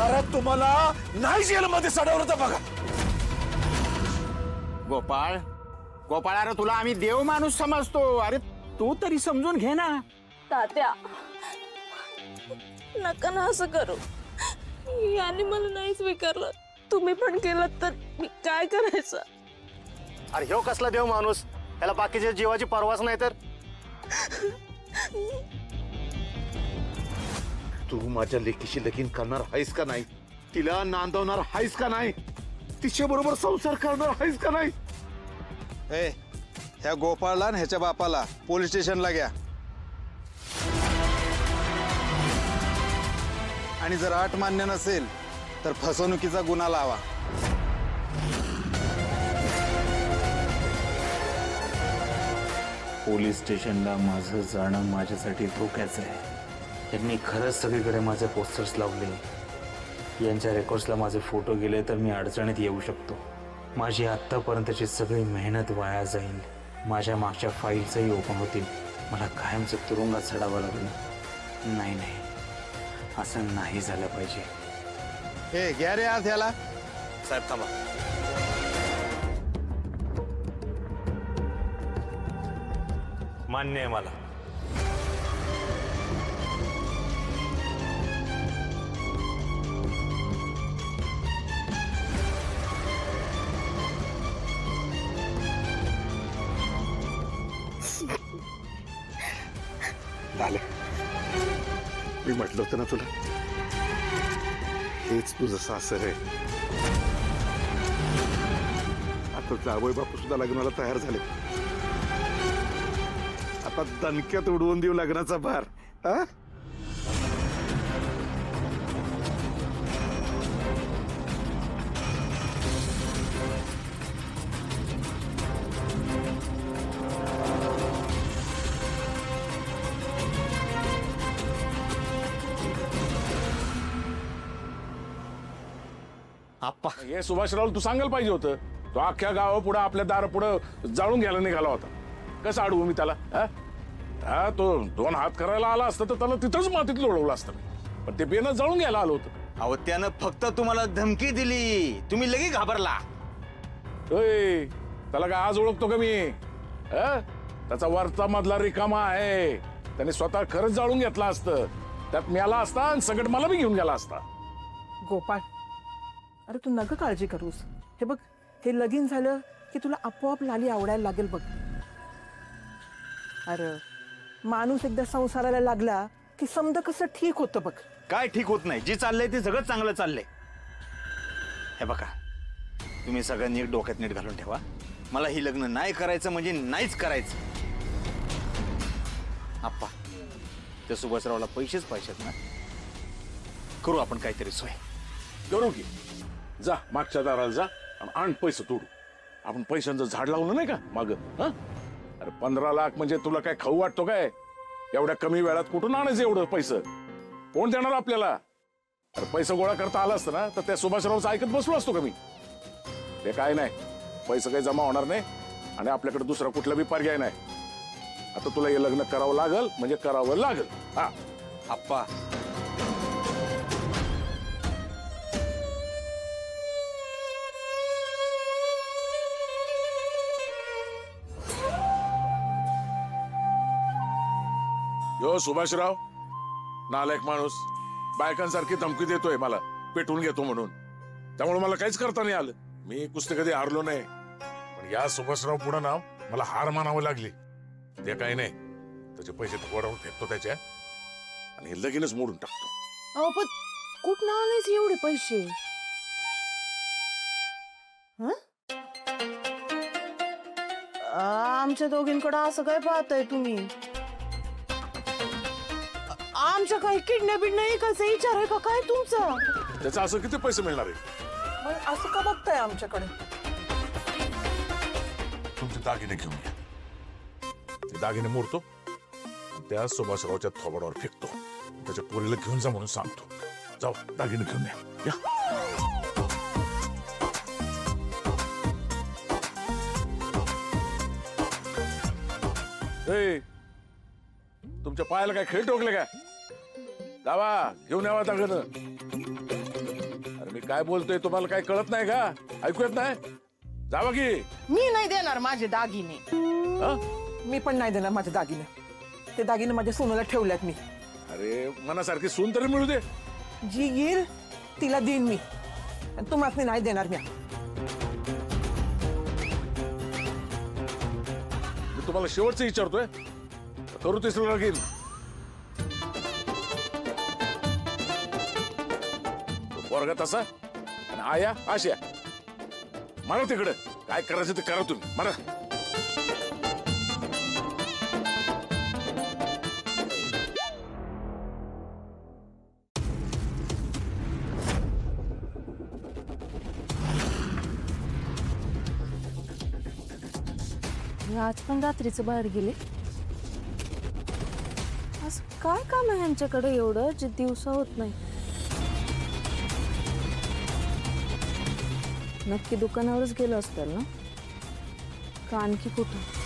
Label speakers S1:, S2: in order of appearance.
S1: अरे तुम्हाला नाही जेलमध्ये चढवलं तर बघा.
S2: गोपाळ गोपाळ, अरे तुला आम्ही देव माणूस समजतो. अरे तू तरी समजून घे ना.
S3: तात्या नका ना असं करू. याने मला नाही स्वीकारलं. तुम्ही पण केलं तर मी काय करायचं.
S4: अरे ह्यो कसला देव माणूस, त्याला बाकीच्या जीवाची परवाच नाही तर.
S1: तू माझ्या लेकीशी लगीन करणार आहेस का नाही? तिला नांदवणार आहेस का नाही? तिच्या बरोबर संसार करणार आहेस का नाही?
S5: ह्या गोपाळला आणि ह्याच्या बापाला पोलीस स्टेशनला घ्या. आणि जर अट मान्य नसेल तर फसवणुकीचा गुन्हा लावा.
S6: पोलीस स्टेशनला माझं जाणं माझ्यासाठी धोक्याचं आहे. यांनी खरंच सगळीकडे माझे पोस्टर्स लावले. यांच्या रेकॉर्ड्सला माझे फोटो गेले तर मी अडचणीत येऊ शकतो. माझी आत्तापर्यंतची सगळी मेहनत वाया जाईल. माझ्या मागच्या फाईल्सही ओपन होतील. मला कायमचं तुरुंगात चढावं लागेल. नाही नाही, असं नाही झालं पाहिजे.
S5: घ्या रे आज ह्याला.
S4: साहेब थांबा.
S6: मान्य आहे मला.
S1: झालं. मी म्हटलं होतं ना तुला, हेच तुझं सासर आहे. आता जावई बापू सुद्धा लग्नाला तयार झाले. आता दणक्यात उडवून देऊ लग्नाचा भार. हा
S4: आप्पा
S7: हे सुभाषराव तू सांगायला पाहिजे होतं. तो अख्ख्या गावापुढं आपल्या दारापुढं जाळून घ्यायला निघाला होता. कसं अडवू मी त्याला? हा तो 2 हात करायला आला असतं तर त्याला तिथंच मातीत लोळवलं असतं मी. पण ते बेनं जाळून घ्यायला आलं होतं.
S2: अहो त्यानं फक्त तुम्हाला धमकी दिली, तुम्ही लगेच घाबरला.
S7: त्याला काय आज ओळखतो का मी? त्याचा वरचा मधला रिकामा आहे. त्याने स्वतः खरंच जाळून घेतला असतं. त्यात मेला असता आणि सगळं मला बी घेऊन गेला असता.
S8: गोपाळ, अरे तू नका काळजी करूस. हे बघ, हे लगीन झालं की तुला आपोआप लाली आवडायला लागेल बघ. अरे माणूस एकदा संसाराला लागला की समजा कसं ठीक होतं बघ.
S2: काय ठीक होत नाही? जे चाललंय ते सगळं चांगलं चाललंय. हे बघा, तुम्ही सगळं नीट डोक्यात नीट घालून ठेवा. मला ही लग्न नाही करायचं म्हणजे नाहीच करायचं. आप्पा, त्या सुभाषरावला पैसेच पाहिजेत ना. करू आपण काहीतरी सोय.
S7: करू की. जा मागच्या दाराला जा आणि आण पैसे तोडू. आपण पैशांचं झाड लावलं नाही का माग? अरे 15 लाख म्हणजे तुला काय खाऊ वाटतो काय? एवढ्या कमी वेळात कुठून आणायचं एवढं पैसे? कोण देणार आपल्याला? अरे पैसे गोळा करता आला असतं ना तर त्या सुभाषरावचं ऐकत बसलो असतो का मी? ते काय नाही, पैसे काही जमा होणार नाही आणि आपल्याकडे दुसरा कुठला बी पर्याय नाही. आता तुला हे लग्न करावं लागल म्हणजे करावं लागल. हा
S5: आप्पा,
S7: यो सुभाषराव नालायक माणूस बायकांसारखी धमकी देतोय मला, पेटवून घेतो म्हणून. त्यामुळे मला काहीच करता नाही आलं. मी कुस्ती कधी हारलो नाही, पण या सुभाषराव पुढे ना मला हार मानावं लागली. ते काही नाही, त्याचे पैसे वरावर फेकतो त्याच्या आणि हे लगीनच मोडून टाकतो.
S8: अहो पण कुठं आलेच एवढे पैसे? आमच्या दोघींकडे असं काय पाहताय तुम्ही? आमच्या काही किडनॅप बिडनॅप कसं विचार आहे का काय तुमचा?
S7: त्याचं असं किती पैसे मिळणार आहे?
S8: मग असं का बघताय आमच्याकडे?
S7: तुमचे दागिने घेऊन या. ते दागिने मोडतो, त्या सुभाषरावच्या थोबाडावर फेकतो. त्याच्या पोरीला घेऊन जा म्हणून सांगतो. जाऊ दागिने घेऊन या. तुमच्या पायाला काय खेळ ठोकले का? जावा घेऊन यावा दागिने. काय बोलतोय तुम्हाला काय कळत नाही का? ऐकू येत नाही? जावा की.
S8: मी नाही देणार माझे दागिने.
S7: हा?
S8: मी पण नाही देणार माझे दागिने. ते दागिने माझ्या सोनूला ठेवल्यात मी.
S7: अरे मनासारखी सून तरी मिळू दे.
S8: जी येईल तिला देईन मी. आणि तुम्हाला नाही देणार मी.
S7: मी तुम्हाला शेवटचं विचारतोय, करू तिसरं लगीन? पोरगा तसा आणि आया अशा. मारा तिकडं, काय करायचं ते करा तुम्ही. मारा.
S3: आज पण रात्रीचं बाहेर गेले. आज काय काम आहे ह्यांच्याकडे एवढं जे दिवसा होत नाही? नक्की दुकानावरच गेलं असतील ना, का आणखी कुठं?